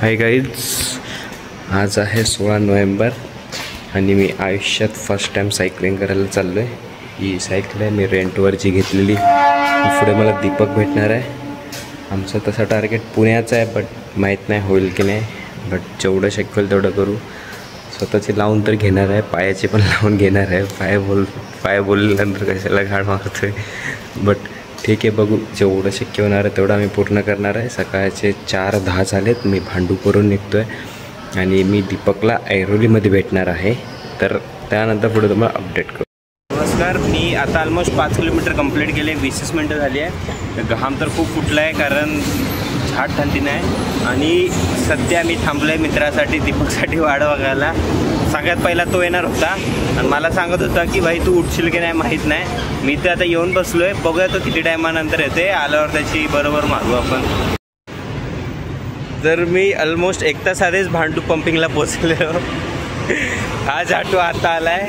Hi guys, आज आहे 16 November आणि मी आयुष्यात फर्स्ट टाइम सायकलिंग करायला चाललो आहे। ही सायकल आहे मी रेंटवरची घेतलेली। पुढे मला दीपक भेटणार आहे। आमचं तसं टार्गेट पुण्याचं आहे, बट माहीत नाही होईल की नाही, बट जेवढं शक्य होईल तेवढं करू। स्वतःचे लावून तर घेणार आहे, पायाचे पण लावून घेणार आहे। पाय बोलल्यानंतर कशाला घाण मारतोय, बट ठीक आहे, बघू जेवढं शक्य होणार आहे तेवढं आम्ही पूर्ण करणार आहे। सकाळचे 4:10 झालेत, मी भांडूपवरून निघतो आहे आणि मी दीपकला ऐरोलीमध्ये भेटणार आहे, तर त्यानंतर पुढे तुम्हाला अपडेट करू। नमस्कार, मी आता ऑलमोस्ट 5 किलोमीटर कंप्लीट केले, 20 मिनटं झाली आहे। घाम तर खूप फुटला आहे कारण झाड थंडी नाही आणि सध्या मी थांबलो आहे मित्रासाठी, दीपकसाठी वाट बघायला। सगळ्यात पहिला तो येणार होता आणि मला सांगत होता की भाई तू उठशील की नाही माहीत नाही। मी तर आता येऊन बसलो आहे, बघूया तो किती टायमानंतर येते। आल्यावर त्याची बरोबर मागू आपण। तर मी ऑलमोस्ट 1 तास आधीच भांडू पंपिंगला पोचलेलो। हा जाटू आता आलाय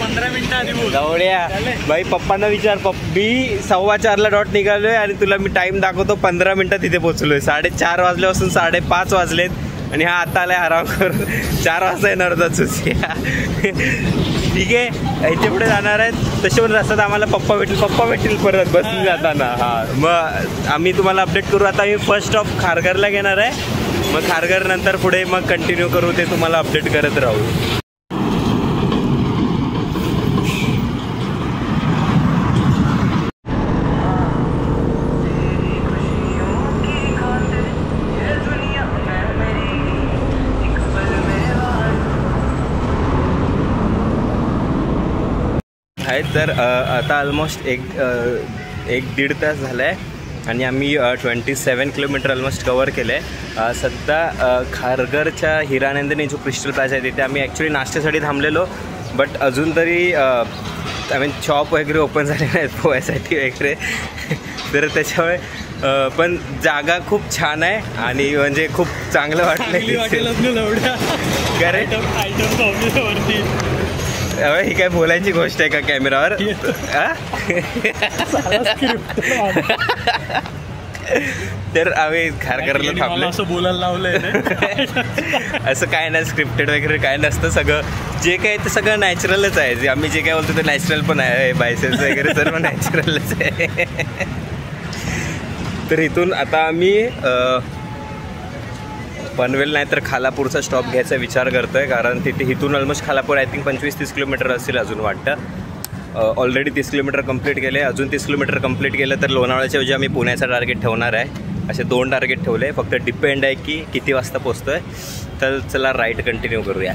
15 मिनिटं आधी जाऊया भाई। पप्पांना विचार, मी 4:15ला डॉट निघालोय आणि तुला मी टाइम दाखवतो 15 मिनिटं तिथे पोचलोय। 4:30 वाजल्यापासून 5:30 वाजलेत आणि हा आता आलाय आराम करून। 4 वाजता येणार होता चुसिया। ठीक आहे, याच्या पुढे जाणार आहेत तसे पण रस्त्यात आम्हाला पप्पा भेटतील परत बसून जाताना। हां, मग आम्ही तुम्हाला अपडेट करू। आता मी फर्स्ट स्टॉप खारघरला घेणार आहे, मग खारघर नंतर पुढे मग कंटिन्यू करू, ते तुम्हाला अपडेट करत राहू। आहे तर आता ऑलमोस्ट एक 1-1.5 तास झाला आहे आणि आम्ही 27 किलोमीटर ऑलमोस्ट कवर केलं आहे। सध्या खारघरच्या हिरानंदिनी जो क्रिस्टल प्लाझा आहे तिथे आम्ही ॲक्च्युली नाश्त्यासाठी थांबलेलो, बट अजून तरी शॉप वगैरे ओपन झाले नाहीत पोहायसाठी वगैरे। तर त्याच्यामुळे पण जागा खूप छान आहे आणि म्हणजे खूप चांगलं वाटलं। ही काय बोलायची गोष्ट आहे का कॅमेरावर? तर आम्ही खारघरला थांबलो। असं बोलायला लावलंय असं काय नाही, स्क्रिप्टेड वगैरे काय नसतं। सगळं जे काय ते सगळं नॅचरलच आहे। जे आम्ही जे काय बोलतो ते नॅचरल पण आहे, बायसेप्स वगैरे सर्व नॅचरलच आहे। तर इथून आता आम्ही पनवेल नाही तर खालापूरचा स्टॉप घ्यायचा विचार करतो आहे, कारण तिथे इथून almost Khalapur I think 25-30 kilometre असतील अजून वाटतं। ऑलरेडी 30 किलोमीटर कंप्लीट केले, अजून 30 किलोमीटर कंप्लीट केलं तर लोणावळ्याच्या ऐवजी आम्ही पुण्याचा टार्गेट ठेवणार आहे। असे 2 टार्गेट ठेवले, फक्त डिपेंड आहे की किती वाजता पोचतो आहे। तर चला राईड कंटिन्यू करूया।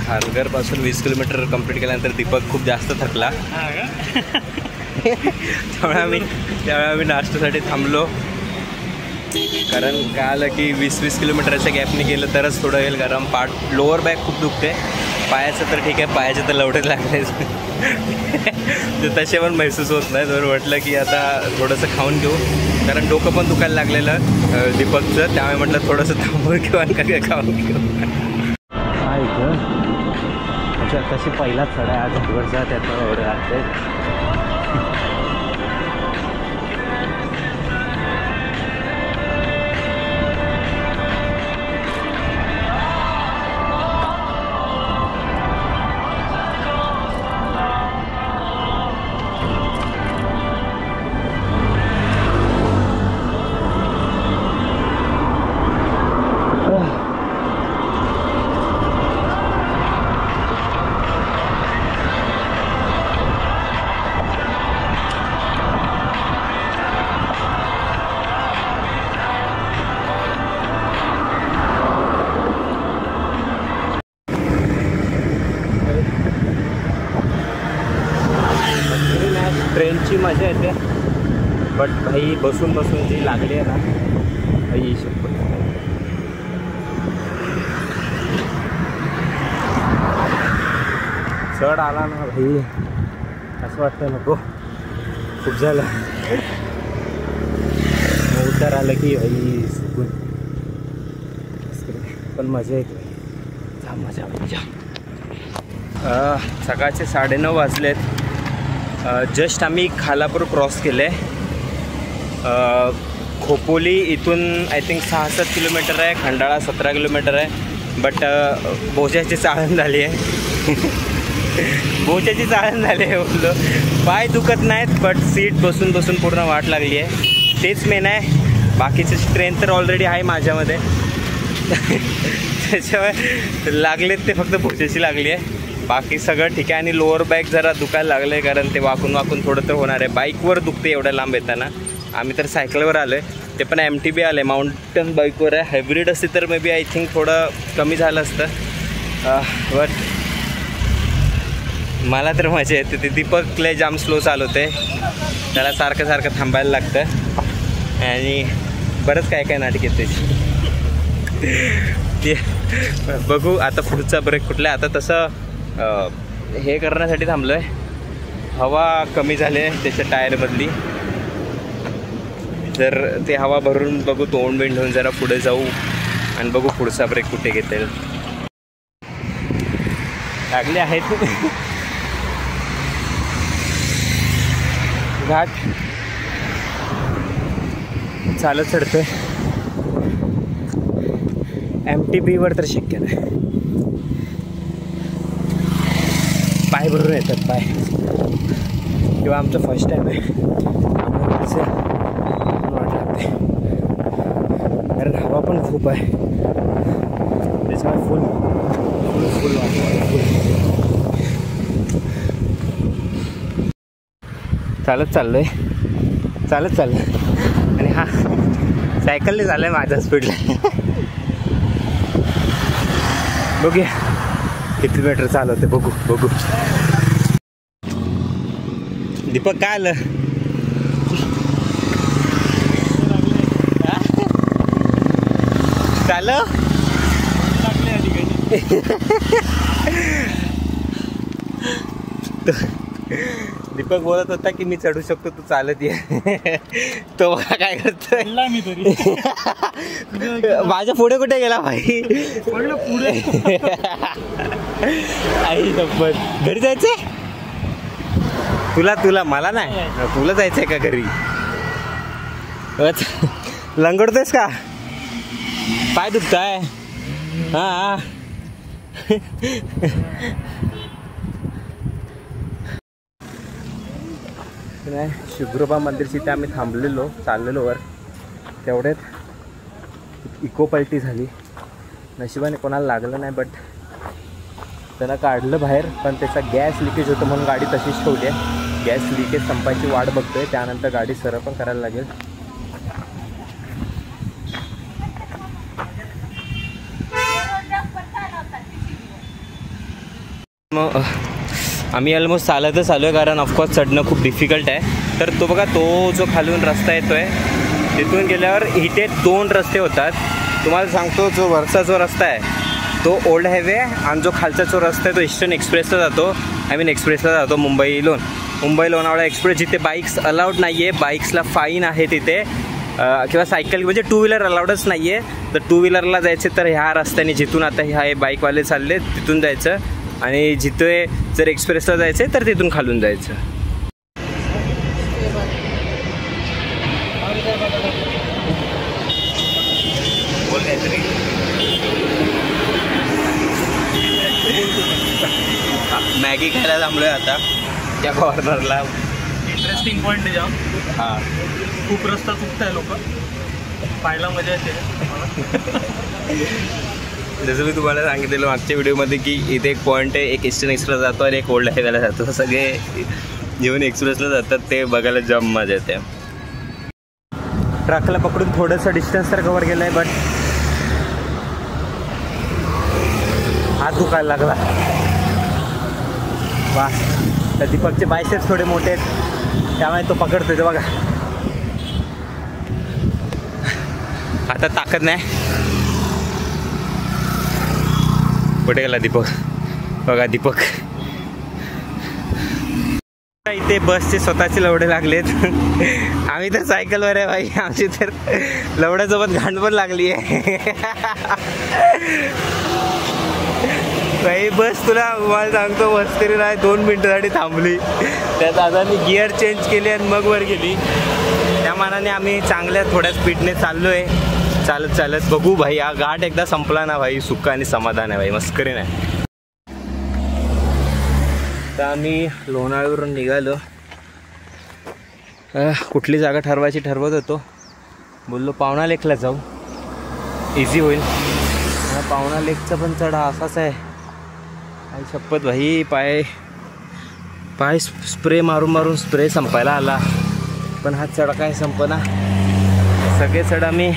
खारघरपासून 20 किलोमीटर कंप्लीट केल्यानंतर दीपक खूप जास्त थकला। त्यामुळे आम्ही नाश्त्यासाठी थांबलो, कारण काय आलं की 20-20 किलोमीटरच्या गॅपने गेलं तरच थोडं येईल, कारण लोअर बॅक खूप दुखते। पायाचं तर ठीक आहे, पायाचे तर लवडे लागलेच तर तसे पण महसूस होत नाही। तर म्हटलं की आता थोडंसं खाऊन घेऊ, कारण डोकं पण दुखायला लागलेलं दीपकचं। त्यामुळे म्हटलं थोडंसं थांबून घेऊ आणि काय खाऊन घेऊ। तशी पहिलाच चढ आहे आज घरचा, त्याचं एवढं लागते। मजा येते, बट भाई बसून बसून जी लागली आहे ना भाई शपथ. चढ आला ना भाई असं वाटतं नको, खूप झालं. उतार आलं की भाई सुकून, पण मजा येते, मजा मजा. सकाळचे 9:30 वाजलेत. जस्ट आम्ही खालापूर क्रॉस केले. खोपोली इथून आय थिंक 6-7 किलोमीटर आहे, खंडाळा 17 किलोमीटर आहे. बट बोच्याची चाळण झाली आहे. बोच्याची चाळण झाली आहे बोललो. पाय दुखत नाहीत, बट सीट बसून बसून पूर्ण वाट लागली आहे. तेच मेन आहे. बाकीची स्ट्रेंथ तर ऑलरेडी आहे माझ्यामध्ये. त्याच्यामुळे लागलेत ते फक्त बोच्याची लागली आहे. बाकी सगळं ठीक आहे. आणि लोअर बॅक जरा दुखायला लागलं आहे, कारण ते वाकून वाकून थोडं तर होणार आहे. बाईकवर दुखते एवढ्या लांब येताना. आम्ही तर सायकलवर आलो आहे, ते पण MTB आलं आहे, माउंटन बाईकवर आहे. हायब्रिड असते तर मे बी आय थिंक थोडं कमी झालं असतं. बट मला तर मजा येते. ते दीपकला जाम स्लो चालवते, त्याला सारखं सारखं थांबायला लागतं. आणि बरंच काय काय नाटक येते ते बघू आता पुढचा ब्रेक कुठला. आता तसं हे करण्यासाठी थांबलो आहे, हवा कमी झाली आहे त्याच्या टायरमधली. जर ते हवा भरून बघू, तोंड बिंड होऊन जरा पुढे जाऊ आणि बघू पुढचा ब्रेक कुठे घेतील. लागले आहेत घाट, चालत चढतोय. MTBवर तर शक्य नाही, पाय भरून येतात पाय. किंवा आमचं फर्स्ट टाईम आहे वाट लागते, कारण हवा पण खूप आहे त्याच्यामुळे फुल फुल चालत चाललोय आणि हा सायकलने चाललं आहे माझ्या स्पीडला. बघूया किती मीटर चालवते, बघू. दीपक काय आलं? चालव दीपक बोलत होता की मी चढू शकतो, तू चालत ये. तो काय करतोय? मी तरी माझ्या पुढे कुठे गेला भाई? पुढे आई शपथ. घरी जायचंय तुला? मला नाही, तुला जायचंय का घरी? लंगडतोयस का? पाय दुखताय? हा नाही, शुभ्रबा मंदिरची इथे आम्ही चाललेलो वर. तेवढ्यात इको पलटी झाली. नशिबाने कोणाला लागलं नाही, बट त्याला काढलं बाहेर. पण त्याचा गॅस लिकेज होतं म्हणून गाडी तशीच ठेवली आहे. गॅस लिकेज संपायची वाट बघतोय, त्यानंतर गाडी सरळ पण करायला लागेल. मग आम्ही ऑलमोस्ट चालतच आलो आहे, कारण ऑफकोर्स चढणं खूप डिफिकल्ट आहे. तर तो बघा, तो जो खालून रस्ता येतो आहे तिथून गेल्यावर इथे 2 रस्ते होतात. तुम्हाला सांगतो, जो वरचा जो रस्ता आहे तो ओल्ड हायवे, आणि जो खालचा जो रस्ता आहे तो ईस्टर्न एक्सप्रेसला जातो. एक्सप्रेसला जातो मुंबई लोणावळा एक्सप्रेस, जिथे बाईक्स अलाउड नाही आहे. बाईक्सला फाईन आहे तिथे, किंवा सायकल म्हणजे 2 व्हीलर अलाउडच नाही आहे. तर 2 व्हीलरला जायचं तर ह्या रस्त्याने, जिथून आता हे बाईकवाले चालले तिथून जायचं. आणि जिथे जर एक्सप्रेसला जायचं तर तिथून खालून जायचं. मॅगी खायला थांबलोय आता त्या कॉर्नरला. इंटरेस्टिंग पॉईंट आहे जाम. हां, खूप रस्ता चुकताय लोक, पाहायला मजा येते. जसं मी तुम्हाला सांगितलेलं मागच्या व्हिडिओमध्ये की इथे एक पॉईंट आहे, एक ईस्टर्न एक्सप्रेस जातो आणि एक ओल्ड हायवेला जातो. सगळे जेवण एक्सप्रेसला जातात, ते बघायला जाम मजा येते. ट्रकला पकडून थोडंसं डिस्टन्स तर कवर केलं आहे, बट हात दुखायला लागला. वा, तर दीपकचे बायसेप्स थोडे मोठे आहेत. त्यामुळे तो पकडतोय तो बघा. आता ताकद नाही. कुठे गेला दीपक? बघा दीपक. इथे बसचे स्वतःचे लवडे लागलेत. आम्ही तर सायकलवर आहे भाई. आमची तर लवड्यासोबत घाण पण लागली आहे. भाई बस तुला मला सांगतो बस तरी नाही 2 मिनिटासाठी थांबली. त्यात आता मी गिअर चेंज केली आणि मग वर गेली. त्या मानाने आम्ही चांगल्या थोड्या स्पीडने चाललो आहे. चालत चालत बघू भाई. हा घाट एकदा संपला ना भाई सुख आणि समाधान आहे भाई. मस्करी नाही. तर आम्ही लोणावळ्यावरून निघालो. कुठली जागा ठरवायची ठरवत होतो. बोललो पावना लेकला जाऊ, इझी होईल. पावना लेकचा पण चढा असाच आहे. आई शपथ भाई. पाय स्प्रे मारून मारून स्प्रे संपायला आला. पण हा चढा काय संपना. सगळे चढ आम्ही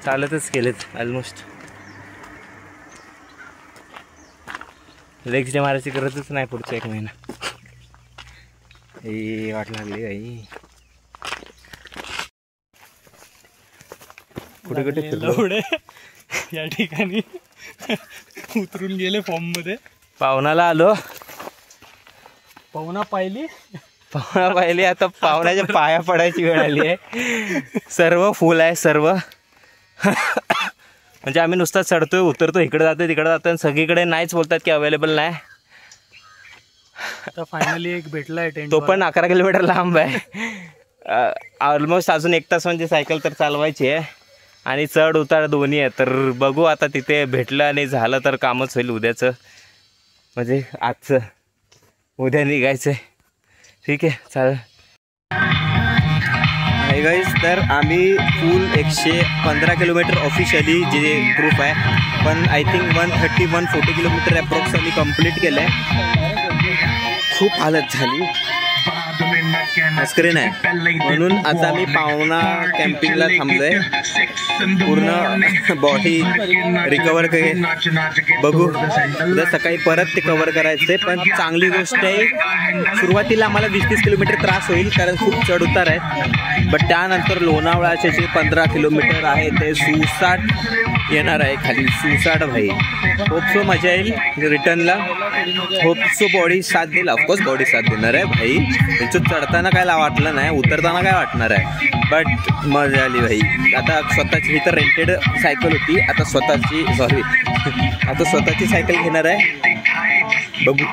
चालतच केलेत ऑलमोस्ट. लेग्स डे मारायची गरजच नाही पुढचा 1 महिना. ही वाट लागली आई. कुठे कुठे लवडे या ठिकाणी उतरून गेले फॉर्म मध्ये. पावनाला आलो. पाहुणा पाहिली. आता पावनाच्या पाया पडायची वेळ आली आहे. सर्व फुल आहे सर्व. म्हणजे आम्ही नुसता चढतोय उतरतो इकडे जातोय तिकडे जातोय आणि सगळीकडे नाहीच बोलतात की अवेलेबल नाही. आता फायनली एक भेटलाय टेंट. तो पण 11 किलोमीटर लांब आहे. ऑलमोस्ट अजून 1 तास म्हणजे सायकल तर चालवायची आहे आणि चढ उतार दोन्ही आहे. तर बघू आता तिथे भेटलं आणि झालं तर कामच होईल उद्याचं. म्हणजे आजचं उद्या निघायचं आहे. ठीक आहे चालेल. Hi guys. तर आम्ही फुल 115 किलोमीटर ऑफिशियली जे प्रूफ आहे पण आय थिंक 140 किलोमीटर अप्रॉक्स आम्ही कंप्लीट केलं आहे. खूप हालत झाली स्क्रीन आहे म्हणून आता मी पावना कॅम्पिंगला थांबलोय. पूर्ण बॉडी रिकवर करेन. बघू उद्या सकाळी परत ते कव्हर करायचे. पण चांगली गोष्ट आहे सुरुवातीला आम्हाला 20-30 किलोमीटर त्रास होईल कारण खूप चढ उतार आहेत. बट त्यानंतर लोणावळ्याचे जे 15 किलोमीटर आहे ते सुसाट येणार आहे खाली. सुसाट भाई. होपसो मजा येईल रिटर्नला. होपसो बॉडी साथ देईल. ऑफकोर्स बॉडी साथ देणार आहे भाई. त्यांचं चढताना काय वाटलं नाही, उतरताना काय वाटणार आहे. बट मजा आली भाई. आता स्वतःची ही तर रेंटेड सायकल होती. आता स्वतःची सायकल घेणार आहे. बघू.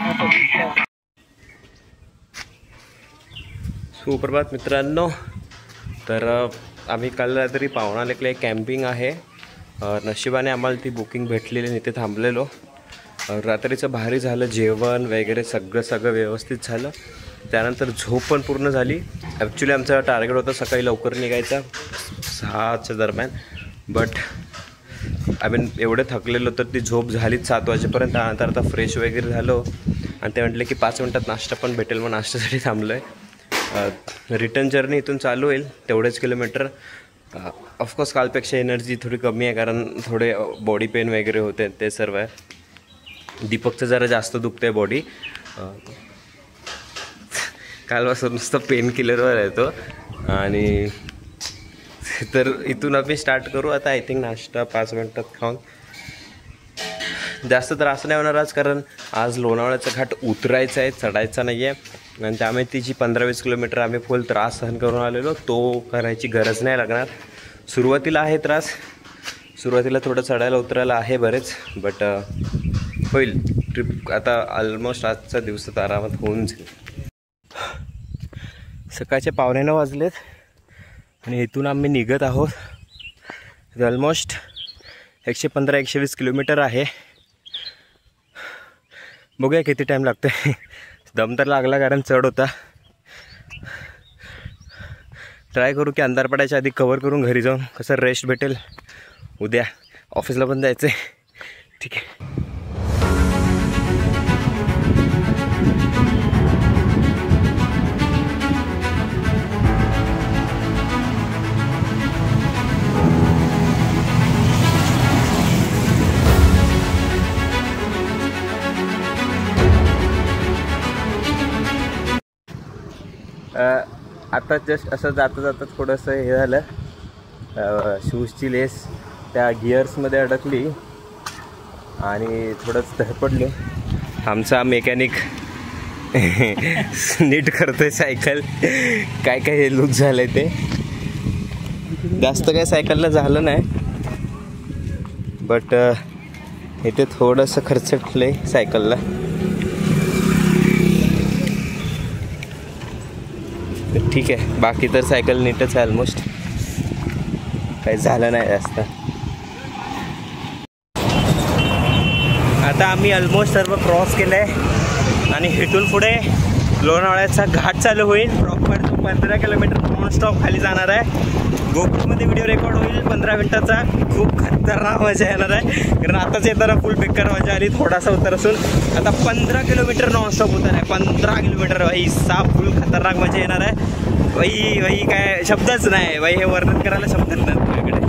सुप्रभात मित्रांनो. तर आम्ही काल रात्री पावना लेकला एक कॅम्पिंग आहे. नशिबाने आम्हाला ती बुकिंग भेटलेली आणि इथे थांबलेलो. रात्रीचं भारी झालं. जेवण वगैरे सगळं व्यवस्थित झालं. त्यानंतर झोप पण पूर्ण झाली. ॲक्च्युली आमचा टार्गेट होता सकाळी लवकर निघायचा 6च्या दरम्यान. बट एवढे थकलेलो तर ती झोप झालीच 7 वाजेपर्यंत. त्यानंतर आता फ्रेश वगैरे झालो आणि ते म्हटले की 5 मिनटात नाश्ता पण भेटेल. मग नाश्त्यासाठी थांबलो आहे. रिटर्न जर्नी इथून चालू होईल तेवढेच किलोमीटर. ऑफकोर्स कालपेक्षा एनर्जी थोडी कमी आहे कारण थोडे बॉडी पेन वगैरे होते ते सर्व आहे. दीपकचं जरा जास्त दुखतं आहे बॉडी. कालपासून नुसतं पेन किलरवर आहे तो. आणि तर इथून आम्ही स्टार्ट करू आता. आय थिंक नाश्ता 5 मिनटात खाऊन. जास्त त्रास नाही होणार आज कारण आज लोणावळ्याचा घाट उतरायचा आहे, चढायचा नाही आहे. आणि त्यामुळे ती जी 15-20 किलोमीटर आम्ही फुल त्रास सहन करून आलेलो तो करायची गरज नाही लागणार. सुरुवातीला आहे त्रास. सुरुवातीला थोडं चढायला उतरायला आहे बरेच. बट होईल ट्रिप. आता ऑलमोस्ट आजचा दिवस तर आरामात होऊन जाईल. सकाळचे 8:45 वाजलेत आणि इथून आम्ही निघत आहोत. ऑलमोस्ट 115-120 किलोमीटर आहे. बघूया किती टाईम लागतो आहे. दम तर लागला कारण चढ होता. ट्राय करू की अंधार पडायच्या आधी कवर करून घरी जाऊन कसं रेस्ट भेटेल. उद्या ऑफिसला पण जायचं आहे. ठीक आहे. आता जस्ट असं जाता जाता थोडंसं हे झालं, शूजची लेस त्या गिअर्समध्ये अडकली आणि थोडंच धडपडलो. आमचा मेकॅनिक नीट करतोय सायकल. काय काय हे लूज झालंय ते. जास्त काय सायकलला झालं नाही, बट इथे थोडंसं खर्चटलंय सायकलला. ठीक आहे, बाकी तर सायकल नीटच आहे ऑलमोस्ट, काही झालं नाही जास्त. आता आम्ही ऑलमोस्ट सर्व क्रॉस केलं आहे आणि इथून पुढे लोणावळ्याचा घाट चालू होईल. प्रॉपर 15 किलोमीटर नॉनस्टॉप खाली जाणार आहे. गोकुळमध्ये व्हिडिओ रेकॉर्ड होईल 15 मिनिटाचा. खूप खतरनाक मजा येणार आहे, कारण आताच येताना फुल बेकार मजा आली. थोडासा उतर असून आता 15 किलोमीटर नॉनस्टॉप उतर आहे. 15 किलोमीटर भाई साफ फुल खतरनाक मजा येणार आहे. भाई काय शब्दच नाही भाई, हे वर्णन करायला शब्दच नाही तुझ्याकडे.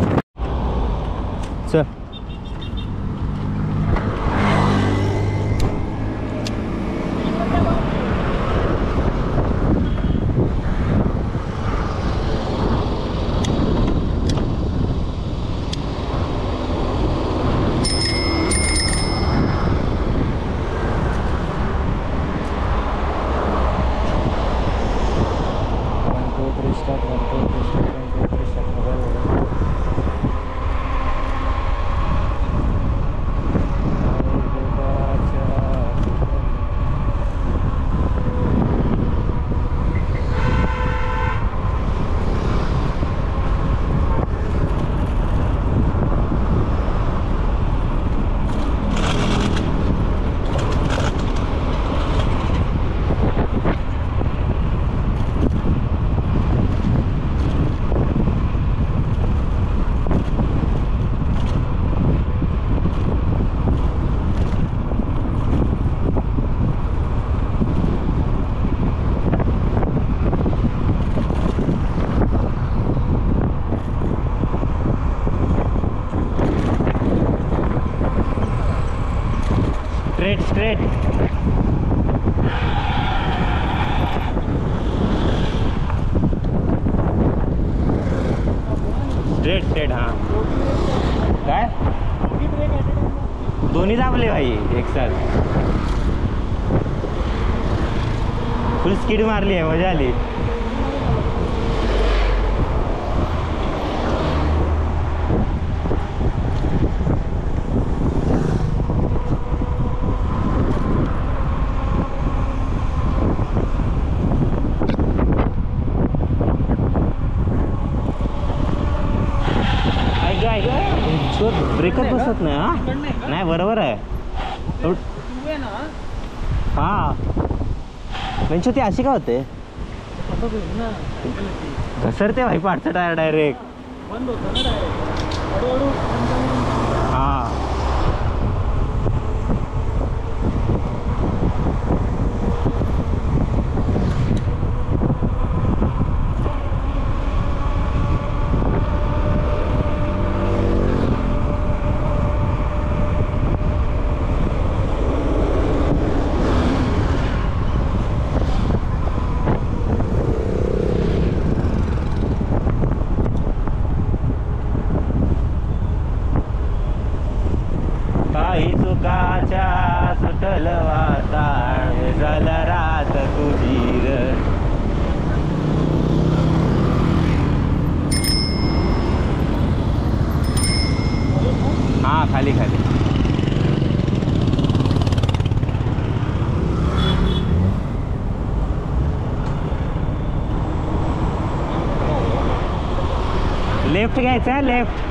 चल स्ट्रेट स्ट्रेट हां. काय दोन्ही दाबले भाई एक साथ. फुल स्पीड मारली आहे, मजा आली. ब्रेकच बसत नाही. हा नाही बरोबर आहे. हा म्हणजे ती अशी का होते, घसरते भाई पाठचा टायर डायरेक्ट. हा सुटल वाताळ झाला रात तुझी र. हा खाली खाली लेफ्ट घ्यायचा, लेफ्ट.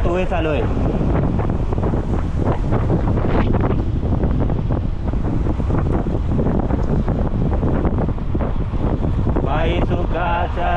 टू वे चालू आहे. बाई सुखाचा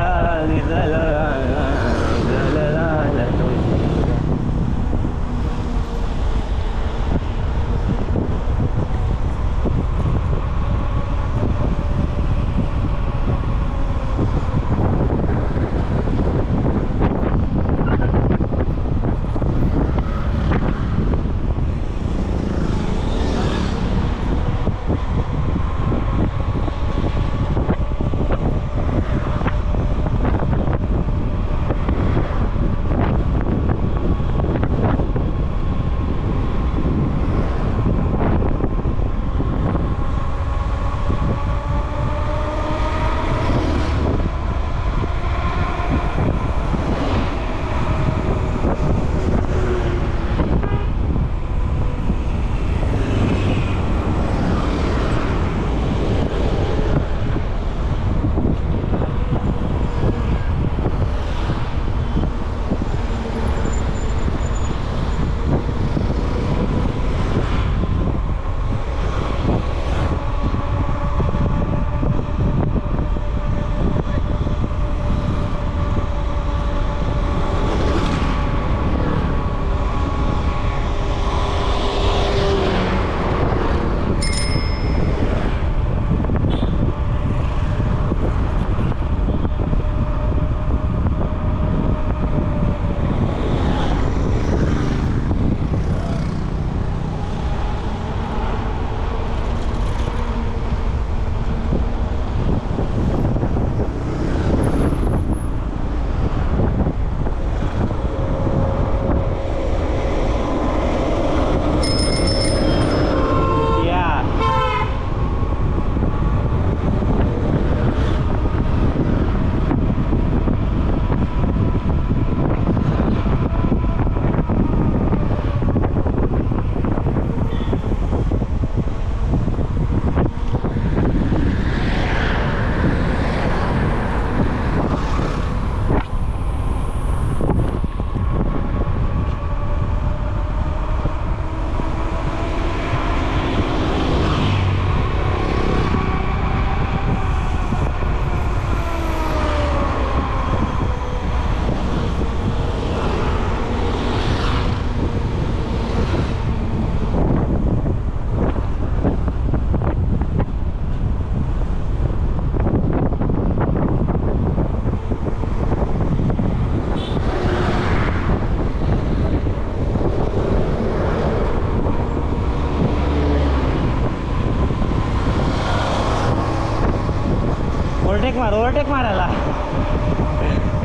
ओव्हरटेक मारायला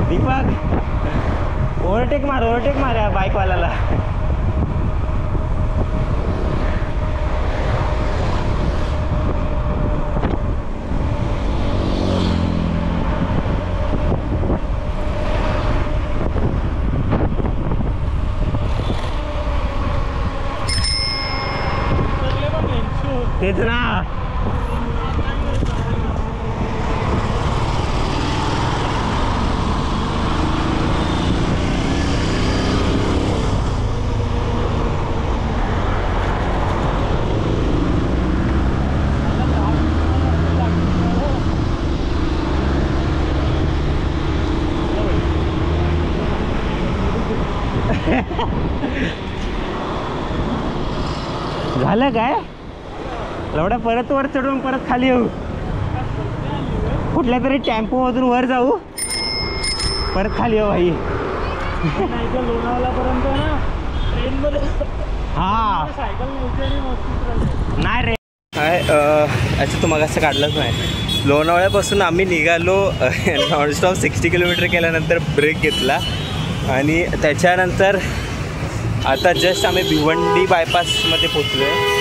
दीपक, ओव्हरटेक मार या बाईकवाल्याला. तेच ना. झालं काय एवढा परत वर चढून परत खाली येऊ, कुठल्या तरी टेम्पो मधून वर जाऊ, परत खाली येऊ भाई. लोणावळापर्यंत ना ट्रेनमध्ये हा सायकल नाही रे काय. अच्छा तू मग असं काढलंच नाही. लोणावळ्यापासून आम्ही निघालो नॉनस्टॉप 60 किलोमीटर केल्यानंतर ब्रेक घेतला आणि त्याच्यानंतर आता जस्ट आम्ही भिवंडी बायपासमध्ये पोचलो आहे.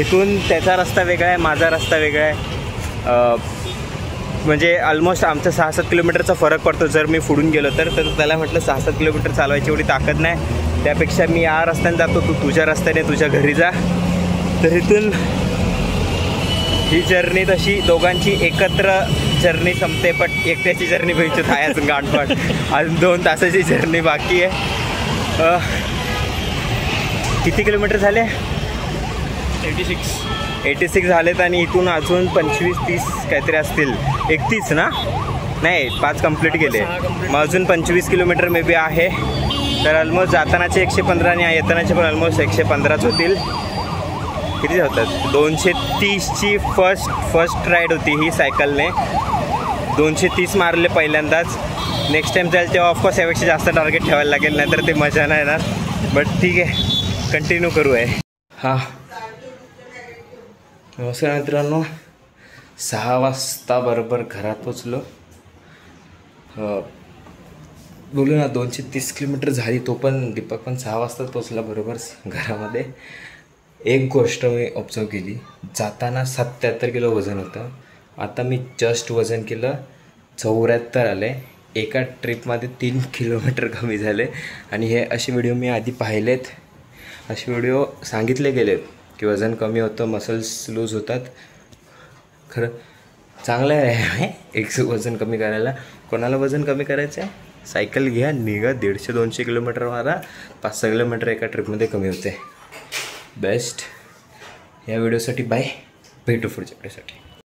इथून त्याचा रस्ता वेगळा आहे, माझा रस्ता वेगळा आहे. म्हणजे ऑलमोस्ट आमचा 6-7 किलोमीटरचा फरक पडतो जर मी पुढून गेलो तर. त्याला म्हटलं 6-7 किलोमीटर चालवायची एवढी ताकद नाही, त्यापेक्षा मी या रस्त्याने जातो, तू तुझ्या रस्त्याने तुझ्या घरी जा. तर इथून ही जर्नी तशी दोघांची एकत्र जर्नी संपते, पण एकट्याची जर्नी भेटतो थायाच गाठपाट. अजून 2 तासाची जर्नी बाकी आहे. किती किलोमीटर झाले? 86 झालेत आणि इथून अजून 25-30 काहीतरी असतील. 31 ना? नाही, 5 कंप्लीट केले. मग अजून 25 किलोमीटर मे बी आहे. तर ऑलमोस्ट जातानाचे 115 आणि येतानाचे पण ऑलमोस्ट 115च होतील. किती होतात? 230ची फर्स्ट राईड होती ही सायकलने. 230 मारले पहिल्यांदाच. नेक्स्ट टाइम जाईल तेव्हा ऑफकोर्स यापेक्षा जास्त टार्गेट ठेवायला लागेल, नाहीतर ते मजा नाही येणार. बट ठीक आहे, कंटिन्यू करू आहे. हां, नमस्कार मित्रांनो. 6 वाजता बरोबर घरात पोचलो. बोलू ना, 230 किलोमीटर झाली. तो पण दीपक पण 6 वाजताच पोचला बरोबर घरामध्ये. एक गोष्ट मी ऑब्झर्व केली, जाताना 77 किलो वजन होतं. आता मी जस्ट वजन केलं 74 आले. एका ट्रिपमध्ये 3 किलोमीटर कमी झाले. आणि हे असे व्हिडिओ मी आधी पाहिलेत. असे व्हिडिओ सांगितले गेलेत की वजन कमी होतं, मसल्स लूज होतात. खरं चांगलं आहे एक वजन कमी करायला. कोणाला वजन कमी करायचं आहे, सायकल घ्या, निघा, 150-200 किलोमीटर मारा, 5-6 किलोमीटर एका ट्रिपमध्ये कमी होते. बेस्ट. या व्हिडिओसाठी बाय, भेटू पुढच्या व्हिडिओसाठी.